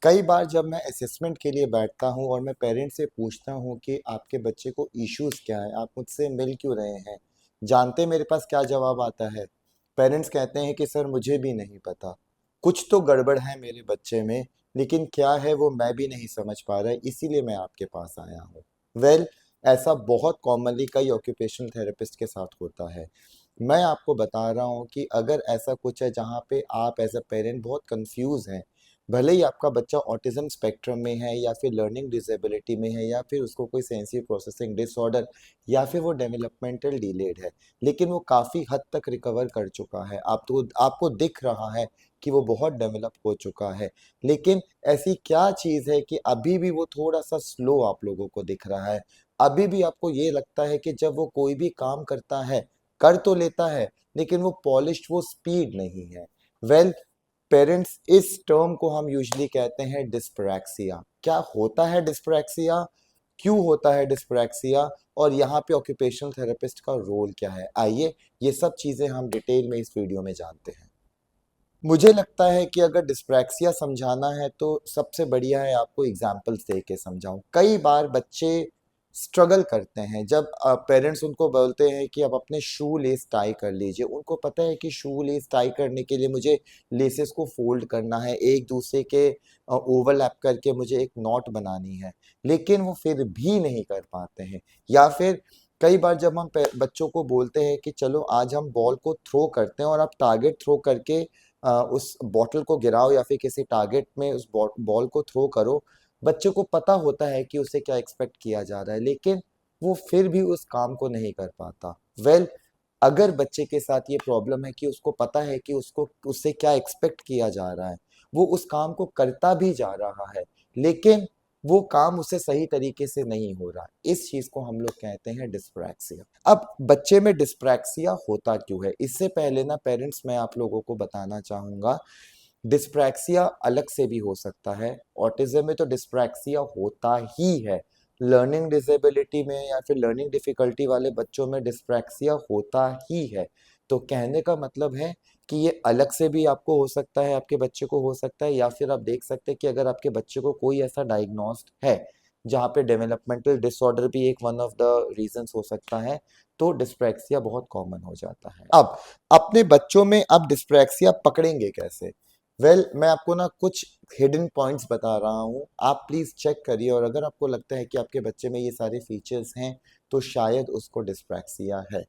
कई बार जब मैं असेसमेंट के लिए बैठता हूँ और मैं पेरेंट्स से पूछता हूँ कि आपके बच्चे को इश्यूज क्या है, आप मुझसे मिल क्यों रहे हैं, जानते मेरे पास क्या जवाब आता है? पेरेंट्स कहते हैं कि सर मुझे भी नहीं पता, कुछ तो गड़बड़ है मेरे बच्चे में, लेकिन क्या है वो मैं भी नहीं समझ पा रहा, इसीलिए मैं आपके पास आया हूँ। वेल, ऐसा बहुत कॉमनली कई ऑक्यूपेशनल थेरेपिस्ट के साथ होता है। मैं आपको बता रहा हूँ कि अगर ऐसा कुछ है जहाँ पे आप एज अ पेरेंट बहुत कंफ्यूज हैं, भले ही आपका बच्चा ऑटिज्म स्पेक्ट्रम में है या फिर लर्निंग डिसेबिलिटी में है या फिर उसको कोई सेंसरी प्रोसेसिंग डिसऑर्डर या फिर वो डेवलपमेंटल डिलेड है, लेकिन वो काफ़ी हद तक रिकवर कर चुका है, आपको दिख रहा है कि वो बहुत डेवलप हो चुका है। लेकिन ऐसी क्या चीज़ है कि अभी भी वो थोड़ा सा स्लो आप लोगों को दिख रहा है? अभी भी आपको ये लगता है कि जब वो कोई भी काम करता है, कर तो लेता है, लेकिन वो पॉलिश्ड, वो स्पीड नहीं है। वेल, पेरेंट्स, इस टर्म को हम यूजुअली कहते हैं डिस्प्रैक्सिया। क्या होता है डिस्प्रैक्सिया, क्यों होता है डिस्प्रैक्सिया, और यहाँ पे ऑक्यूपेशनल थेरेपिस्ट का रोल क्या है? आइए ये सब चीजें हम डिटेल में इस वीडियो में जानते हैं। मुझे लगता है कि अगर डिस्प्रैक्सिया समझाना है तो सबसे बढ़िया है आपको एग्जाम्पल्स दे के समझाऊं। कई बार बच्चे स्ट्रगल करते हैं जब पेरेंट्स उनको बोलते हैं कि आप अपने शू लेस टाई कर लीजिए। उनको पता है कि शू लेस टाई करने के लिए मुझे लेसेस को फोल्ड करना है, एक दूसरे के ओवरलैप करके मुझे एक नॉट बनानी है, लेकिन वो फिर भी नहीं कर पाते हैं। या फिर कई बार जब हम बच्चों को बोलते हैं कि चलो आज हम बॉल को थ्रो करते हैं और आप टारगेट थ्रो करके उस बॉटल को गिराओ या फिर किसी टारगेट में उस बॉल को थ्रो करो, बच्चे को पता होता है कि उसे क्या एक्सपेक्ट किया जा रहा है, लेकिन वो फिर भी उस काम को नहीं कर पाता। वेल, अगर बच्चे के साथ ये प्रॉब्लम है कि उसको पता है कि उसको उससे क्या एक्सपेक्ट किया जा रहा है, वो उस काम को करता भी जा रहा है, लेकिन वो काम उसे सही तरीके से नहीं हो रहा, इस चीज को हम लोग कहते हैं डिस्प्रैक्सिया। अब बच्चे में डिस्प्रैक्सिया होता क्यों है, इससे पहले ना पेरेंट्स, मैं आप लोगों को बताना चाहूंगा, डिस्प्रैक्सिया अलग से भी हो सकता है। ऑटिज्म में तो डिस्प्रैक्सिया होता ही है, लर्निंग डिसेबिलिटी में या फिर लर्निंग डिफिकल्टी वाले बच्चों में डिस्प्रैक्सिया होता ही है। तो कहने का मतलब है कि ये अलग से भी आपको हो सकता है, आपके बच्चे को हो सकता है, या फिर आप देख सकते हैं कि अगर आपके बच्चे को कोई ऐसा डायग्नोस्ड है जहाँ पे डेवलपमेंटल डिसऑर्डर भी एक वन ऑफ द रीजंस हो सकता है, तो डिस्प्रैक्सिया बहुत कॉमन हो जाता है। अब अपने बच्चों में अब डिस्प्रैक्सिया पकड़ेंगे कैसे? वेल, मैं आपको ना कुछ हिडन पॉइंट्स बता रहा हूँ, आप प्लीज चेक करिए, और अगर आपको लगता है कि आपके बच्चे में ये सारे फीचर्स हैं तो शायद उसको डिस्प्रैक्सिया है।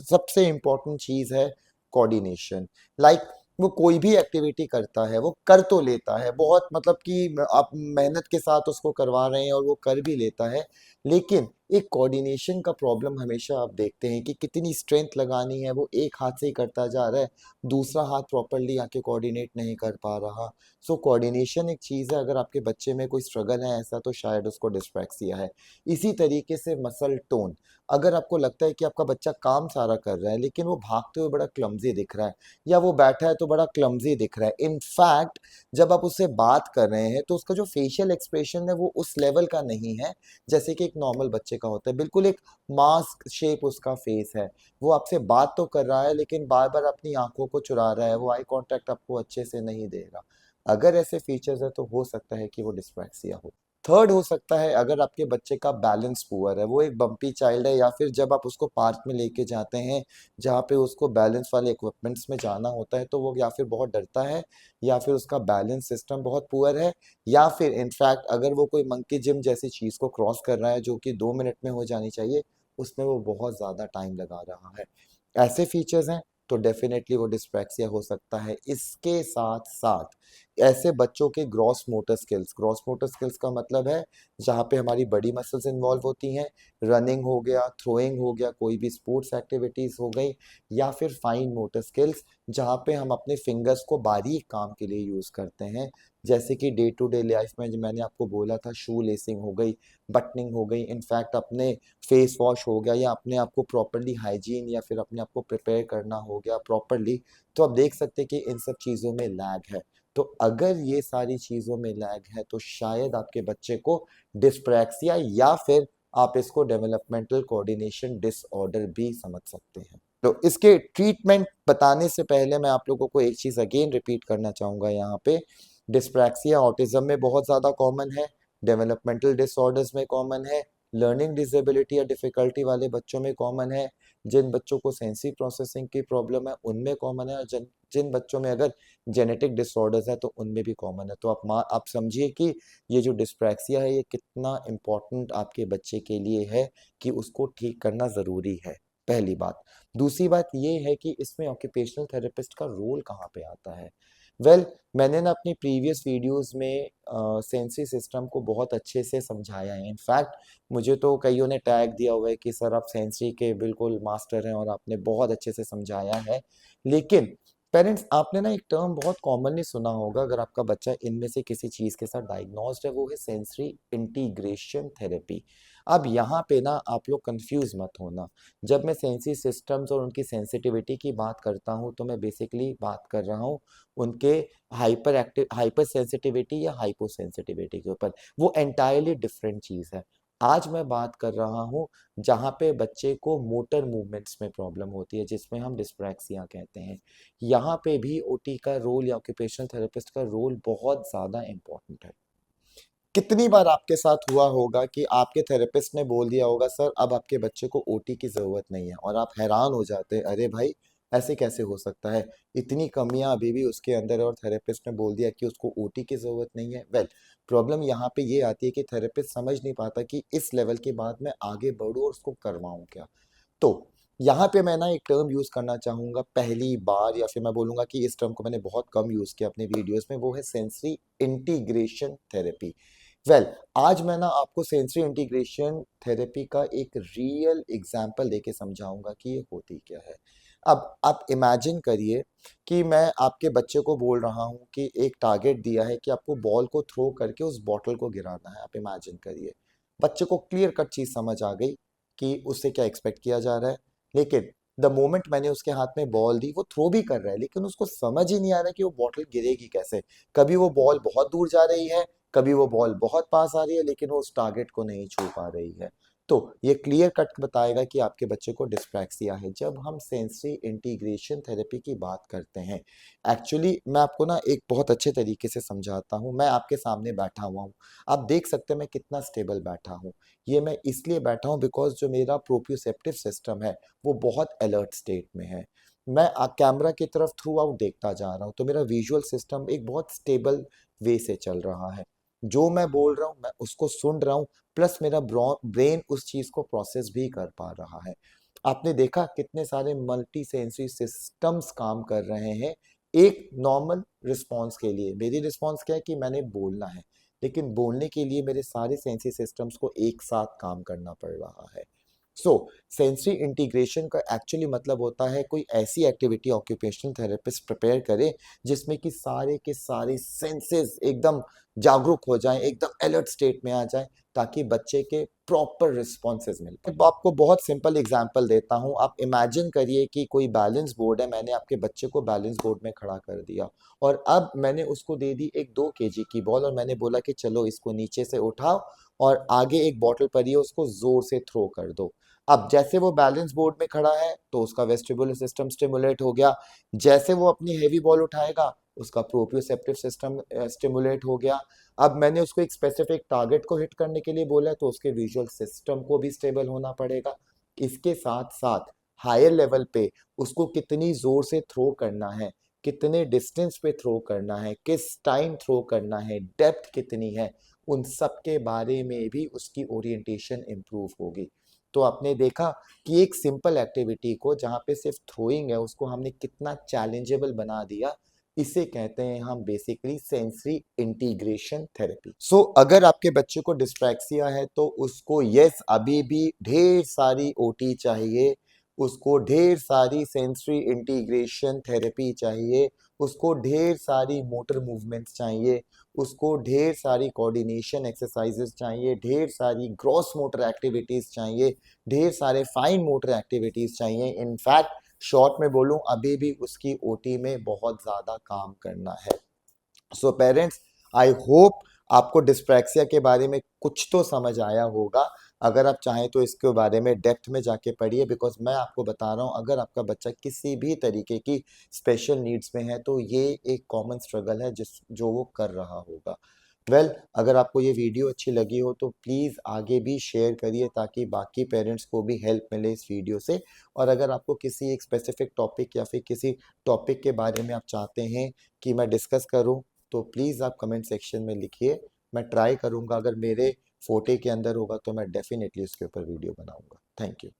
सबसे इंपॉर्टेंट चीज है कोऑर्डिनेशन। लाइक, वो कोई भी एक्टिविटी करता है, वो कर तो लेता है बहुत, मतलब कि आप मेहनत के साथ उसको करवा रहे हैं और वो कर भी लेता है, लेकिन एक कोऑर्डिनेशन का प्रॉब्लम हमेशा आप देखते हैं कि कितनी स्ट्रेंथ लगानी है, वो एक हाथ से ही करता जा रहा है, दूसरा हाथ प्रॉपरली आके कोऑर्डिनेट नहीं कर पा रहा। सो कोऑर्डिनेशन एक चीज़ है, अगर आपके बच्चे में कोई स्ट्रगल है ऐसा, तो शायद उसको डिस्प्रैक्सिया है। इसी तरीके से मसल टोन, अगर आपको लगता है कि आपका बच्चा काम सारा कर रहा है लेकिन वो भागते हुए बड़ा क्लमजी दिख रहा है, या वो बैठा है तो बड़ा क्लमजी दिख रहा है, इनफैक्ट जब आप उससे बात कर रहे हैं तो उसका जो फेशियल एक्सप्रेशन है वो उस लेवल का नहीं है जैसे कि एक नॉर्मल बच्चे का होता है, बिल्कुल एक मास्क शेप उसका फेस है। वो आपसे बात तो कर रहा है लेकिन बार बार अपनी आंखों को चुरा रहा है, वो आई कांटेक्ट आपको अच्छे से नहीं दे रहा। अगर ऐसे फीचर्स है तो हो सकता है कि वो डिस्प्रैक्सिया हो। थर्ड हो सकता है, अगर आपके बच्चे का बैलेंस पुअर है, वो एक बम्पी चाइल्ड है, या फिर जब आप उसको पार्क में लेके जाते हैं जहाँ पे उसको बैलेंस वाले इक्विपमेंट्स में जाना होता है, तो वो या फिर बहुत डरता है, या फिर उसका बैलेंस सिस्टम बहुत पुअर है, या फिर इनफैक्ट अगर वो कोई मंकी जिम जैसी चीज को क्रॉस कर रहा है जो कि 2 मिनट में हो जानी चाहिए, उसमें वो बहुत ज्यादा टाइम लगा रहा है। ऐसे फीचर्स हैं तो डेफिनेटली वो डिस्प्रैक्सिया हो सकता है। इसके साथ साथ ऐसे बच्चों के gross motor skills, gross motor skills का मतलब है जहाँ पे हमारी बड़ी मसल्स इन्वॉल्व होती हैं, रनिंग हो गया, थ्रोइंग हो गया, कोई भी स्पोर्ट्स एक्टिविटीज हो गई, या फिर फाइन मोटर स्किल्स जहाँ पे हम अपने फिंगर्स को बारीक काम के लिए यूज करते हैं, जैसे कि डे टू डे लाइफ में जो मैंने आपको बोला था, शू लेसिंग हो गई, बटनिंग हो गई, इनफैक्ट अपने फेस वॉश हो गया, या अपने आप को प्रॉपरली हाइजीन या फिर अपने आप को प्रिपेयर करना हो गया प्रॉपरली। तो आप देख सकते हैं कि इन सब चीज़ों में लैग है। तो अगर ये सारी चीज़ों में लैग है तो शायद आपके बच्चे को डिस्प्रैक्सिया, या फिर आप इसको डेवलपमेंटल कोऑर्डिनेशन डिसऑर्डर भी समझ सकते हैं। तो इसके ट्रीटमेंट बताने से पहले मैं आप लोगों को एक चीज़ अगेन रिपीट करना चाहूँगा यहाँ पे, डिस्प्रैक्सिया ऑटिज्म में बहुत ज़्यादा कॉमन है, डेवलपमेंटल डिसऑर्डर्स में कॉमन है, लर्निंग डिसेबिलिटी या डिफ़िकल्टी वाले बच्चों में कॉमन है, जिन बच्चों को सेंसरी प्रोसेसिंग की प्रॉब्लम है उनमें कॉमन है, और जिन जिन बच्चों में अगर जेनेटिक डिसऑर्डर्स है तो उनमें भी कॉमन है। तो आप समझिए कि ये जो डिस्प्रैक्सिया है ये कितना इम्पोर्टेंट आपके बच्चे के लिए है कि उसको ठीक करना ज़रूरी है, पहली बात। दूसरी बात ये है कि इसमें ऑक्यूपेशनल थेरेपिस्ट का रोल कहाँ पे आता है। मैंने ना अपनी प्रीवियस वीडियोस में सेंसरी सिस्टम को बहुत अच्छे से समझाया है। इनफैक्ट मुझे तो कईयों ने टैग दिया हुआ है कि सर आप सेंसरी के बिल्कुल मास्टर हैं और आपने बहुत अच्छे से समझाया है। लेकिन पेरेंट्स, आपने ना एक टर्म बहुत कॉमनली सुना होगा अगर आपका बच्चा इनमें से किसी चीज़ के साथ डायग्नोस्ड है, वो है सेंसरी इंटीग्रेशन थेरेपी। अब यहाँ पे ना आप लोग कंफ्यूज मत होना। जब मैं सेंसरी सिस्टम्स और उनकी सेंसिटिविटी की बात करता हूँ तो मैं बेसिकली बात कर रहा हूँ उनके हाइपर सेंसिटिविटी या हाइपो सेंसिटिविटी के ऊपर। वो एंटायरली डिफरेंट चीज़ है। आज मैं बात कर रहा हूँ जहाँ पे बच्चे को मोटर मूवमेंट्स में प्रॉब्लम होती है, जिसमें हम डिस्प्रैक्सिया कहते हैं। यहाँ पे भी ओटी का रोल या ऑक्यूपेशनल थेरेपिस्ट का रोल बहुत ज़्यादा इम्पोर्टेंट है। कितनी बार आपके साथ हुआ होगा कि आपके थेरेपिस्ट ने बोल दिया होगा सर अब आपके बच्चे को ओटी की ज़रूरत नहीं है, और आप हैरान हो जाते हैं, अरे भाई ऐसे कैसे हो सकता है, इतनी कमियां अभी भी उसके अंदर है और थेरेपिस्ट ने बोल दिया कि उसको ओटी की ज़रूरत नहीं है। प्रॉब्लम यहाँ पे ये आती है कि थेरेपिस्ट समझ नहीं पाता कि इस लेवल के बाद मैं आगे बढ़ूँ और उसको करवाऊँ क्या। तो यहाँ पे मैं ना एक टर्म यूज करना चाहूंगा पहली बार, या फिर मैं बोलूंगा कि इस टर्म को मैंने बहुत कम यूज किया अपने वीडियोस में, वो है सेंसरी इंटीग्रेशन थेरेपी। वेल आज मैं ना आपको सेंसरी इंटीग्रेशन थेरेपी का एक रियल एग्जांपल देके समझाऊंगा कि ये होती क्या है। अब आप इमेजिन करिए कि मैं आपके बच्चे को बोल रहा हूँ कि एक टारगेट दिया है कि आपको बॉल को थ्रो करके उस बॉटल को गिराना है। आप इमेजिन करिए, बच्चे को क्लियर कट चीज समझ आ गई कि उससे क्या एक्सपेक्ट किया जा रहा है। लेकिन द मोमेंट मैंने उसके हाथ में बॉल दी, वो थ्रो भी कर रहा है लेकिन उसको समझ ही नहीं आ रहा कि वो बॉटल गिरेगी कैसे। कभी वो बॉल बहुत दूर जा रही है, कभी वो बॉल बहुत पास आ रही है, लेकिन वो उस टारगेट को नहीं छू पा रही है। तो ये क्लियर कट बताएगा कि आपके बच्चे को डिस्प्रैक्सिया है जब हम सेंसरी इंटीग्रेशन थेरेपी की बात करते हैं। एक्चुअली मैं आपको ना एक बहुत अच्छे तरीके से समझाता हूँ। मैं आपके सामने बैठा हुआ हूँ, आप देख सकते हैं मैं कितना स्टेबल बैठा हूँ। ये मैं इसलिए बैठा हूँ बिकॉज जो मेरा प्रोप्रियोसेप्टिव सिस्टम है वो बहुत अलर्ट स्टेट में है। मैं कैमरा की तरफ थ्रू आउट देखता जा रहा हूँ, तो मेरा विजुअल सिस्टम एक बहुत स्टेबल वे से चल रहा है। जो मैं बोल रहा हूँ मैं उसको सुन रहा हूँ, प्लस मेरा ब्रेन उस चीज को प्रोसेस भी कर पा रहा है। आपने देखा कितने सारे मल्टी सेंसरी सिस्टम्स काम कर रहे हैं एक नॉर्मल रिस्पॉन्स के लिए। मेरी रिस्पॉन्स क्या है कि मैंने बोलना है, लेकिन बोलने के लिए मेरे सारे सेंसरी सिस्टम्स को एक साथ काम करना पड़ रहा है। सो सेंसरी इंटीग्रेशन का एक्चुअली मतलब होता है कोई ऐसी एक्टिविटी ऑक्यूपेशनल थेरेपिस्ट प्रिपेयर करे जिसमें कि सारे के सारे सेंसेस एकदम जागरूक हो जाएं, एकदम अलर्ट स्टेट में आ जाएं, ताकि बच्चे के प्रॉपर रिस्पॉन्सेज मिल पाए। अब आपको बहुत सिंपल एग्जांपल देता हूं। आप इमेजिन करिए कि कोई बैलेंस बोर्ड है, मैंने आपके बच्चे को बैलेंस बोर्ड में खड़ा कर दिया और अब मैंने उसको दे दी एक 2 kg की बॉल और मैंने बोला कि चलो इसको नीचे से उठाओ और आगे एक बॉटल पड़ी है उसको जोर से थ्रो कर दो। अब जैसे वो बैलेंस बोर्ड में खड़ा है तो उसका वेस्टिबुलर सिस्टम स्टिमुलेट हो गया। जैसे वो अपनी हेवी बॉल उठाएगा उसका प्रोप्रियोसेप्टिव सिस्टम स्टिमुलेट हो गया। अब मैंने उसको एक स्पेसिफिक टारगेट को हिट करने के लिए बोला है तो उसके विजुअल सिस्टम को भी स्टेबल होना पड़ेगा। इसके साथ साथ हायर लेवल पे उसको कितनी जोर से थ्रो करना है, कितने डिस्टेंस पे थ्रो करना है, किस टाइम थ्रो करना है, डेप्थ कितनी है, उन सब के बारे में भी उसकी ओरिएंटेशन इंप्रूव होगी। तो आपने देखा कि एक सिंपल एक्टिविटी को जहाँ पे सिर्फ थ्रोइंग है उसको हमने कितना चैलेंजेबल बना दिया। इसे कहते हैं हम बेसिकली सेंसरी इंटीग्रेशन थेरेपी। सो अगर आपके बच्चे को डिस्प्रैक्सिया है तो उसको यस अभी भी ढेर सारी ओटी चाहिए, उसको ढेर सारी सेंसरी इंटीग्रेशन थेरेपी चाहिए, उसको ढेर सारी मोटर मूवमेंट्स चाहिए, उसको ढेर सारी कोऑर्डिनेशन एक्सरसाइजेस चाहिए, ढेर सारी ग्रॉस मोटर एक्टिविटीज चाहिए, ढेर सारे फाइन मोटर एक्टिविटीज चाहिए। इनफैक्ट शॉर्ट में बोलूं अभी भी उसकी ओटी में बहुत ज्यादा काम करना है। सो पेरेंट्स, आई होप आपको डिस्प्रैक्सिया के बारे में कुछ तो समझ आया होगा। अगर आप चाहें तो इसके बारे में डेप्थ में जाके पढ़िए, बिकॉज मैं आपको बता रहा हूँ अगर आपका बच्चा किसी भी तरीके की स्पेशल नीड्स में है तो ये एक कॉमन स्ट्रगल है जिस जो वो कर रहा होगा। अगर आपको ये वीडियो अच्छी लगी हो तो प्लीज़ आगे भी शेयर करिए ताकि बाकी पेरेंट्स को भी हेल्प मिले इस वीडियो से। और अगर आपको किसी एक स्पेसिफिक टॉपिक या फिर किसी टॉपिक के बारे में आप चाहते हैं कि मैं डिस्कस करूं तो प्लीज़ आप कमेंट सेक्शन में लिखिए। मैं ट्राई करूंगा, अगर मेरे फोटे के अंदर होगा तो मैं डेफिनेटली उसके ऊपर वीडियो बनाऊंगा। Thank you.